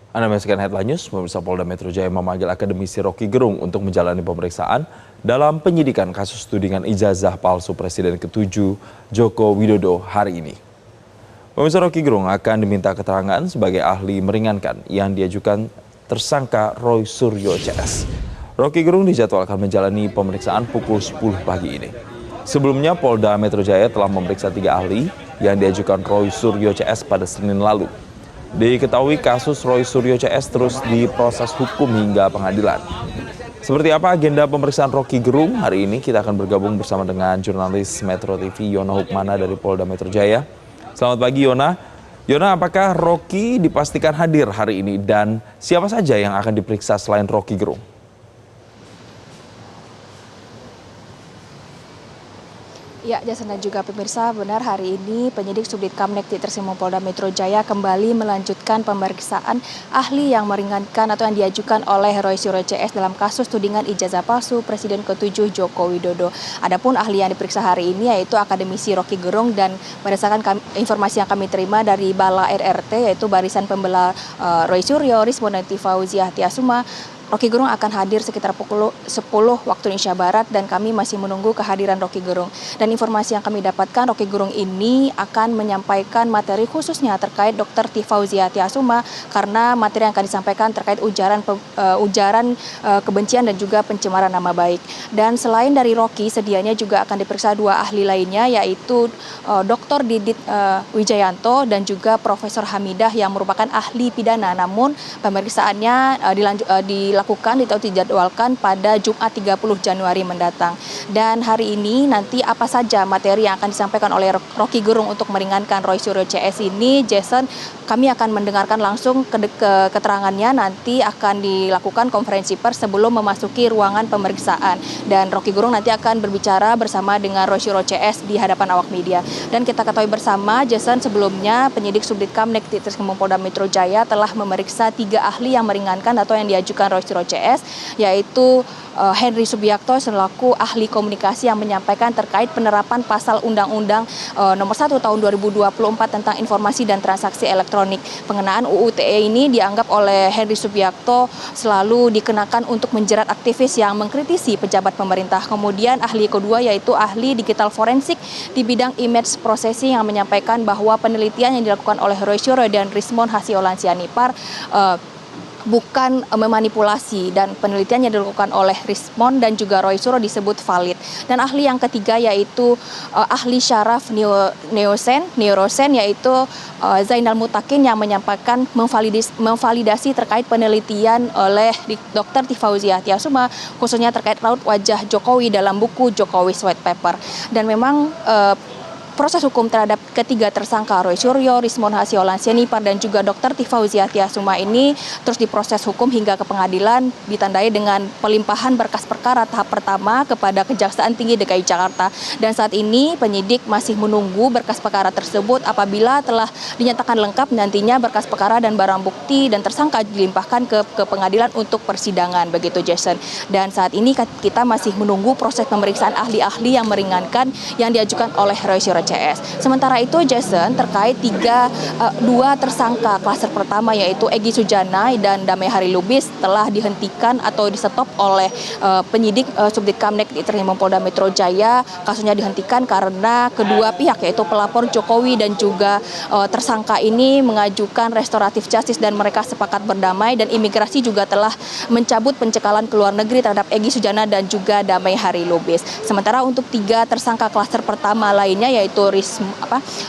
Anda menyaksikan Headline News, pemirsa. Polda Metro Jaya memanggil akademisi Rocky Gerung untuk menjalani pemeriksaan dalam penyidikan kasus tudingan ijazah palsu Presiden ke-7 Joko Widodo hari ini. Pemirsa, Rocky Gerung akan diminta keterangan sebagai ahli meringankan yang diajukan tersangka Roy Suryo CS. Rocky Gerung dijadwalkan menjalani pemeriksaan pukul 10 pagi ini. Sebelumnya, Polda Metro Jaya telah memeriksa 3 ahli yang diajukan Roy Suryo CS pada Senin lalu. Diketahui kasus Roy Suryo CS terus diproses hukum hingga pengadilan. Seperti apa agenda pemeriksaan Rocky Gerung hari ini? Kita akan bergabung bersama dengan jurnalis Metro TV Yona Hukmana dari Polda Metro Jaya. Selamat pagi Yona. Yona, apakah Rocky dipastikan hadir hari ini dan siapa saja yang akan diperiksa selain Rocky Gerung? Ya, Jason dan juga pemirsa, benar hari ini penyidik Subdit Kamnek Ditreskrimum Polda Metro Jaya kembali melanjutkan pemeriksaan ahli yang meringankan atau yang diajukan oleh Roy Suryo CS dalam kasus tudingan ijazah palsu Presiden ke-7 Joko Widodo. Adapun ahli yang diperiksa hari ini yaitu akademisi Rocky Gerung, dan berdasarkan informasi yang kami terima dari Bala RRT yaitu Barisan Pembela Roy Suryo, Rismonanti Fauziah Tiasuma, Rocky Gerung akan hadir sekitar pukul 10 waktu Indonesia Barat, dan kami masih menunggu kehadiran Rocky Gerung. Dan informasi yang kami dapatkan, Rocky Gerung ini akan menyampaikan materi khususnya terkait Dr. Fauzia Tiasuma, karena materi yang akan disampaikan terkait ujaran kebencian dan juga pencemaran nama baik. Dan selain dari Rocky, sedianya juga akan diperiksa 2 ahli lainnya, yaitu Dr. Didit Wijayanto dan juga Profesor Hamidah yang merupakan ahli pidana. Namun pemeriksaannya dilakukan atau dijadwalkan pada Jumat 30 Januari mendatang. Dan hari ini nanti apa saja materi yang akan disampaikan oleh Rocky Gerung untuk meringankan Roy Suryo CS ini, Jason, kami akan mendengarkan langsung keterangannya. Nanti akan dilakukan konferensi pers sebelum memasuki ruangan pemeriksaan. Dan Rocky Gerung nanti akan berbicara bersama dengan Roy Suryo CS di hadapan awak media. Dan kita ketahui bersama, Jason, sebelumnya penyidik Subdit Kamnek Ditreskrimum Polda Metro Jaya telah memeriksa 3 ahli yang meringankan atau yang diajukan Roy Suryo CS, yaitu Henry Subiakto selaku ahli komunikasi yang menyampaikan terkait penerapan pasal Undang-Undang Nomor 1 Tahun 2024 tentang informasi dan transaksi elektronik. Pengenaan UU ITE ini dianggap oleh Henry Subiakto selalu dikenakan untuk menjerat aktivis yang mengkritisi pejabat pemerintah. Kemudian ahli kedua yaitu ahli digital forensik di bidang image processing yang menyampaikan bahwa penelitian yang dilakukan oleh Roy Suryo dan Rismon Hasiolan Sianipar bukan memanipulasi, dan penelitian yang dilakukan oleh Rismon dan juga Roy Suryo disebut valid. Dan ahli yang ketiga yaitu ahli syaraf neurosen yaitu Zainal Mutakin yang menyampaikan memvalidasi terkait penelitian oleh Dr. Fauzia Tiasuma khususnya terkait raut wajah Jokowi dalam buku Jokowi's White Paper. Dan memang proses hukum terhadap ketiga tersangka Roy Suryo, Rismon Hasiolan Sianipar dan juga Dr. Fauzia Tiasuma ini terus diproses hukum hingga ke pengadilan, ditandai dengan pelimpahan berkas perkara tahap pertama kepada Kejaksaan Tinggi DKI Jakarta. Dan saat ini penyidik masih menunggu berkas perkara tersebut. Apabila telah dinyatakan lengkap, nantinya berkas perkara dan barang bukti dan tersangka dilimpahkan ke pengadilan untuk persidangan, begitu Jason. Dan saat ini kita masih menunggu proses pemeriksaan ahli-ahli yang meringankan yang diajukan oleh Roy Suryo CS. Sementara itu, Jason, terkait 2 tersangka klaster pertama yaitu Egy Sujana dan Damai Hari Lubis telah dihentikan atau disetop oleh penyidik Subdit Kamnek Ditreskrimum Polda Metro Jaya. Kasusnya dihentikan karena kedua pihak yaitu pelapor Jokowi dan juga tersangka ini mengajukan restoratif justice dan mereka sepakat berdamai, dan imigrasi juga telah mencabut pencekalan ke luar negeri terhadap Egy Sujana dan juga Damai Hari Lubis. Sementara untuk 3 tersangka klaster pertama lainnya yaitu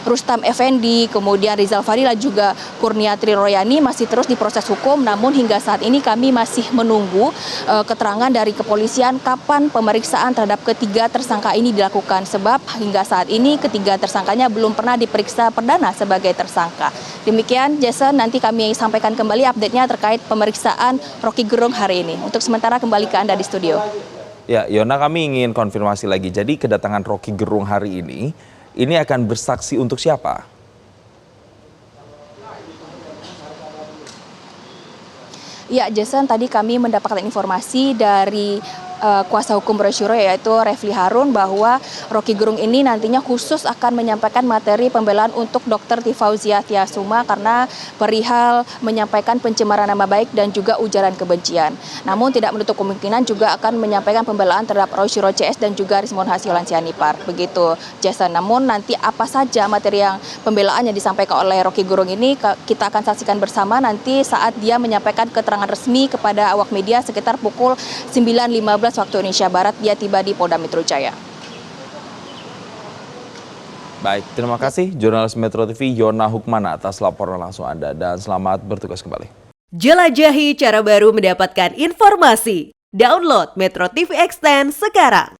Rustam Effendi, kemudian Rizal Fadila juga Kurniatri Royani masih terus diproses hukum. Namun hingga saat ini kami masih menunggu keterangan dari kepolisian kapan pemeriksaan terhadap ketiga tersangka ini dilakukan, sebab hingga saat ini ketiga tersangkanya belum pernah diperiksa perdana sebagai tersangka. Demikian, Jason, nanti kami sampaikan kembali update-nya terkait pemeriksaan Rocky Gerung hari ini. Untuk sementara kembali ke Anda di studio. Ya, Yona, kami ingin konfirmasi lagi. Jadi kedatangan Rocky Gerung hari ini akan bersaksi untuk siapa? Ya, Jason, tadi kami mendapatkan informasi dari kuasa hukum Roy Suryo yaitu Refli Harun bahwa Roky Gerung ini nantinya khusus akan menyampaikan materi pembelaan untuk Dr. Tifauzia Tiasuma karena perihal menyampaikan pencemaran nama baik dan juga ujaran kebencian. Namun tidak menutup kemungkinan juga akan menyampaikan pembelaan terhadap Roy Suryo CS dan juga Rismon Hasilan Sianipar. Begitu, Jason. Namun nanti apa saja materi yang pembelaan yang disampaikan oleh Roky Gerung ini kita akan saksikan bersama nanti saat dia menyampaikan keterangan resmi kepada awak media sekitar pukul 9.15 waktu Indonesia Barat. Dia tiba di Polda Metro Jaya. Baik, terima kasih jurnalis Metro TV Yona Hukmana atas laporan langsung Anda dan selamat bertugas kembali. Jelajahi cara baru mendapatkan informasi. Download Metro TV Extend sekarang.